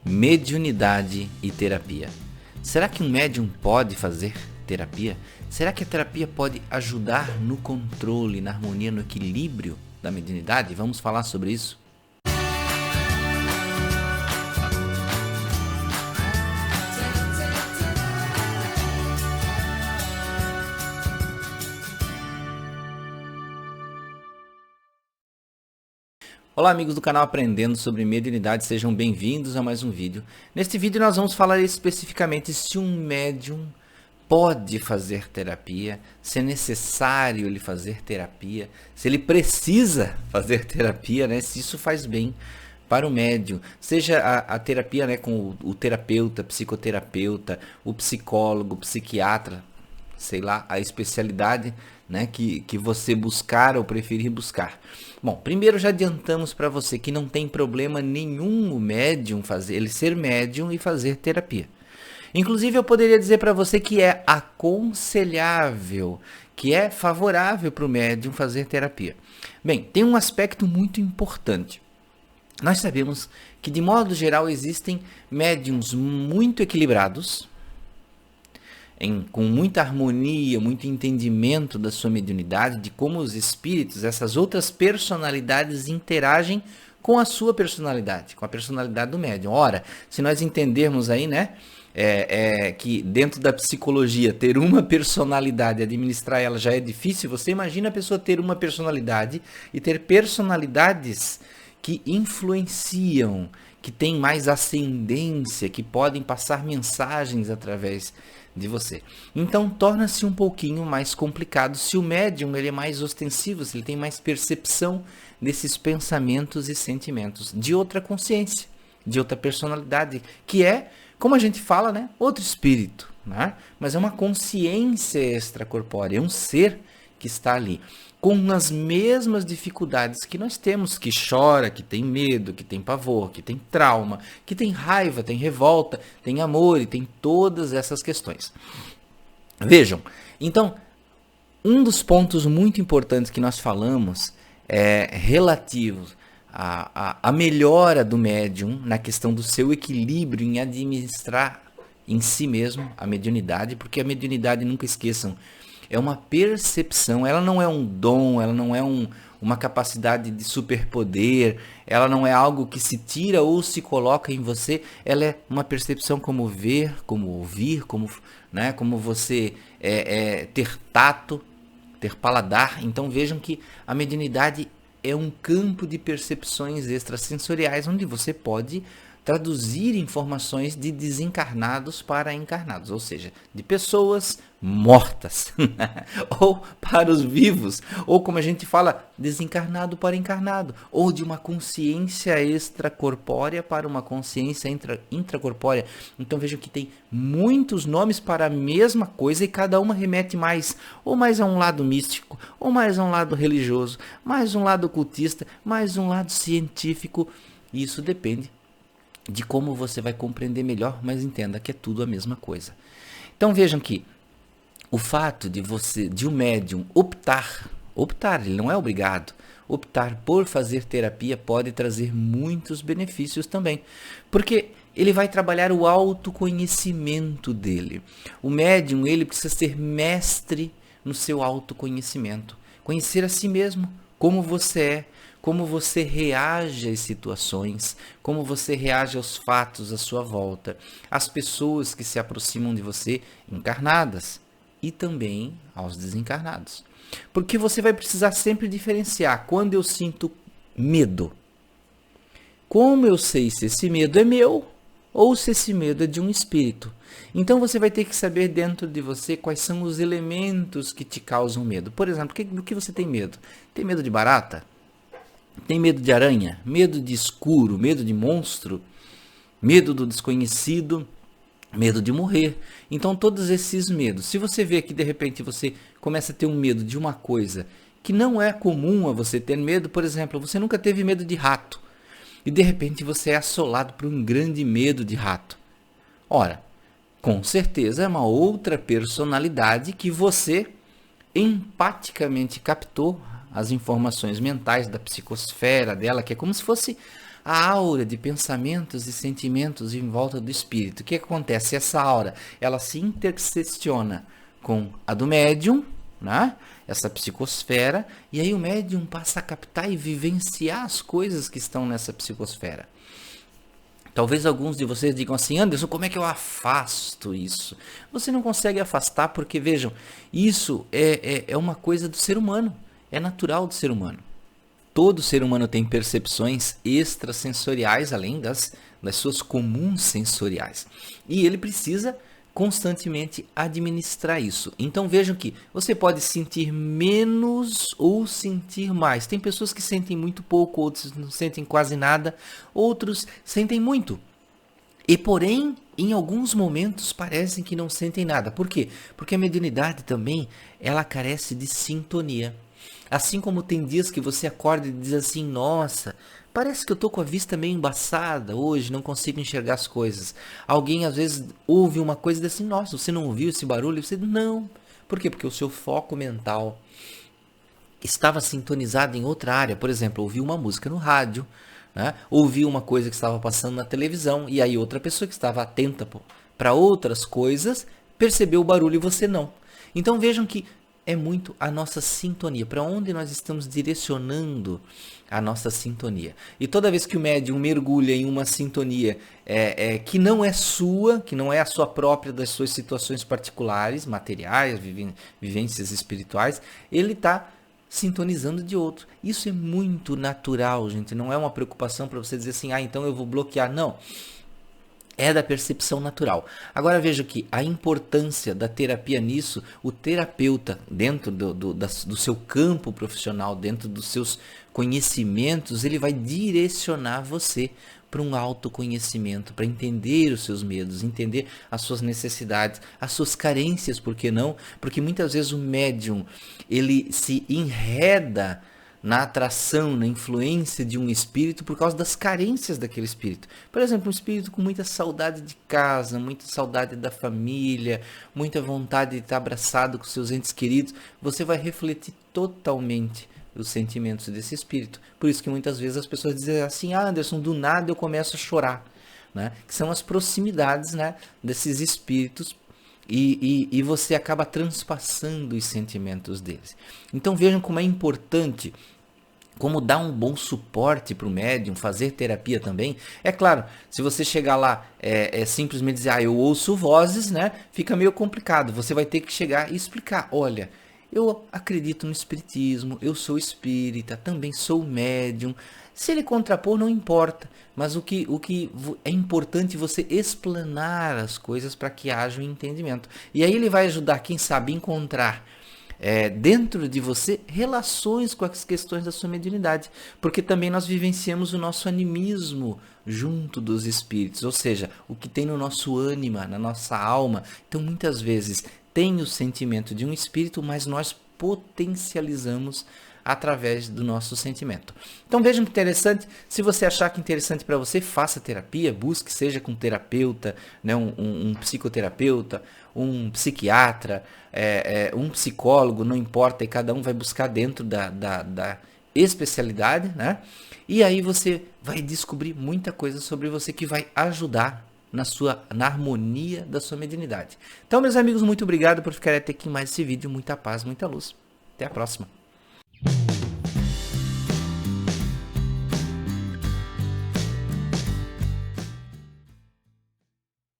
Mediunidade e terapia. Será que um médium pode fazer terapia? Será que a terapia pode ajudar no controle, na harmonia, no equilíbrio da mediunidade? Vamos falar sobre isso. Olá amigos do canal Aprendendo sobre Mediunidade, sejam bem-vindos a mais um vídeo. Neste vídeo nós vamos falar especificamente se um médium pode fazer terapia, se é necessário ele fazer terapia, se ele precisa fazer terapia, né? Se isso faz bem para o médium, seja a terapia, né, com o terapeuta, psicoterapeuta, o psicólogo, o psiquiatra, sei lá, a especialidade, né, que você buscar ou preferir buscar. Bom, primeiro já adiantamos para você que não tem problema nenhum o médium fazer, ele ser médium e fazer terapia. Inclusive eu poderia dizer para você que é aconselhável, que é favorável para o médium fazer terapia. Bem, tem um aspecto muito importante. Nós sabemos que de modo geral existem médiums muito equilibrados, com muita harmonia, muito entendimento da sua mediunidade, de como os espíritos, essas outras personalidades interagem com a sua personalidade, com a personalidade do médium. Ora, se nós entendermos aí, né, que dentro da psicologia ter uma personalidade, administrar ela já é difícil, você imagina a pessoa ter uma personalidade e ter personalidades que influenciam, que têm mais ascendência, que podem passar mensagens através de você. Então torna-se um pouquinho mais complicado se o médium ele é mais ostensivo, se ele tem mais percepção desses pensamentos e sentimentos de outra consciência, de outra personalidade, que é, como a gente fala, né, outro espírito, né? Mas é uma consciência extracorpórea, é um ser que está ali, com as mesmas dificuldades que nós temos, que chora, que tem medo, que tem pavor, que tem trauma, que tem raiva, tem revolta, tem amor e tem todas essas questões. Vejam, então, um dos pontos muito importantes que nós falamos é relativo à melhora do médium na questão do seu equilíbrio em administrar em si mesmo a mediunidade, porque a mediunidade, nunca esqueçam, é uma percepção, ela não é um dom, ela não é uma capacidade de superpoder, ela não é algo que se tira ou se coloca em você, ela é uma percepção como ver, como ouvir, como você ter tato, ter paladar. Então vejam que a mediunidade é um campo de percepções extrasensoriais onde você pode traduzir informações de desencarnados para encarnados, ou seja, de pessoas mortas, ou para os vivos, ou como a gente fala, desencarnado para encarnado, ou de uma consciência extracorpórea para uma consciência intracorpórea. Então vejam que tem muitos nomes para a mesma coisa e cada uma remete mais a um lado místico, ou mais a um lado religioso, mais um lado ocultista, mais um lado científico. Isso depende de como você vai compreender melhor, mas entenda que é tudo a mesma coisa. Então vejam que o fato de um médium optar, ele não é obrigado, optar por fazer terapia pode trazer muitos benefícios também, porque ele vai trabalhar o autoconhecimento dele. O médium, ele precisa ser mestre no seu autoconhecimento, conhecer a si mesmo, como você é, como você reage às situações, como você reage aos fatos à sua volta, às pessoas que se aproximam de você, encarnadas, e também aos desencarnados. Porque você vai precisar sempre diferenciar quando eu sinto medo. Como eu sei se esse medo é meu ou se esse medo é de um espírito? Então você vai ter que saber dentro de você quais são os elementos que te causam medo. Por exemplo, do que você tem medo? Tem medo de barata? Tem medo de aranha? Medo de escuro? Medo de monstro? Medo do desconhecido? Medo de morrer? Então todos esses medos, se você vê que de repente você começa a ter um medo de uma coisa que não é comum a você ter medo, por exemplo, você nunca teve medo de rato, e de repente você é assolado por um grande medo de rato. Ora, com certeza é uma outra personalidade que você empaticamente captou as informações mentais da psicosfera dela, que é como se fosse a aura de pensamentos e sentimentos em volta do espírito. O que acontece? Essa aura, ela se intersecciona com a do médium, né? Essa psicosfera, e aí o médium passa a captar e vivenciar as coisas que estão nessa psicosfera. Talvez alguns de vocês digam assim: Anderson, como é que eu afasto isso? Você não consegue afastar porque, vejam, isso é uma coisa do ser humano, é natural do ser humano. Todo ser humano tem percepções extrasensoriais, além das suas comuns sensoriais. E ele precisa constantemente administrar isso. Então vejam que você pode sentir menos ou sentir mais. Tem pessoas que sentem muito pouco, outros não sentem quase nada, outros sentem muito. E porém, em alguns momentos parecem que não sentem nada. Por quê? Porque a mediunidade também, ela carece de sintonia. Assim como tem dias que você acorda e diz assim: nossa, parece que eu tô com a vista meio embaçada hoje, não consigo enxergar as coisas. Alguém às vezes ouve uma coisa e diz assim: nossa, você não ouviu esse barulho? Você não. Por quê? Porque o seu foco mental estava sintonizado em outra área. Por exemplo, ouviu uma música no rádio, né? Ouviu uma coisa que estava passando na televisão, e aí outra pessoa que estava atenta para outras coisas percebeu o barulho e você não. Então vejam que é muito a nossa sintonia, para onde nós estamos direcionando a nossa sintonia. E toda vez que o médium mergulha em uma sintonia que não é sua, que não é a sua própria, das suas situações particulares, materiais, vivências espirituais, ele está sintonizando de outro. Isso é muito natural, gente. Não é uma preocupação para você dizer assim: ah, então eu vou bloquear. Não. É da percepção natural. Agora veja que a importância da terapia nisso, o terapeuta, dentro do seu campo profissional, dentro dos seus conhecimentos, ele vai direcionar você para um autoconhecimento, para entender os seus medos, entender as suas necessidades, as suas carências, por que não? Porque muitas vezes o médium, ele se enreda na atração, na influência de um espírito por causa das carências daquele espírito. Por exemplo, um espírito com muita saudade de casa, muita saudade da família, muita vontade de estar abraçado com seus entes queridos, você vai refletir totalmente os sentimentos desse espírito. Por isso que muitas vezes as pessoas dizem assim: ah, Anderson, do nada eu começo a chorar, né? Que são as proximidades, né, desses espíritos. E você acaba transpassando os sentimentos deles. Então vejam como é importante, como dar um bom suporte para o médium, fazer terapia também. É claro, se você chegar lá simplesmente dizer: ah, eu ouço vozes, né? Fica meio complicado. Você vai ter que chegar e explicar: olha, eu acredito no espiritismo, eu sou espírita, também sou médium. Se ele contrapor, não importa, mas o que é importante você explanar as coisas para que haja um entendimento. E aí ele vai ajudar, quem sabe, a encontrar dentro de você relações com as questões da sua mediunidade, porque também nós vivenciamos o nosso animismo junto dos espíritos, ou seja, o que tem no nosso ânima, na nossa alma. Então muitas vezes tem o sentimento de um espírito, mas nós potencializamos através do nosso sentimento. Então vejam que interessante. Se você achar que é interessante para você, faça terapia, busque, seja com um terapeuta, né, um psicoterapeuta, um psiquiatra, um psicólogo, não importa, e cada um vai buscar dentro da especialidade, né? E aí você vai descobrir muita coisa sobre você que vai ajudar na harmonia da sua mediunidade. Então, meus amigos, muito obrigado por ficarem até aqui em mais esse vídeo. Muita paz, muita luz. Até a próxima.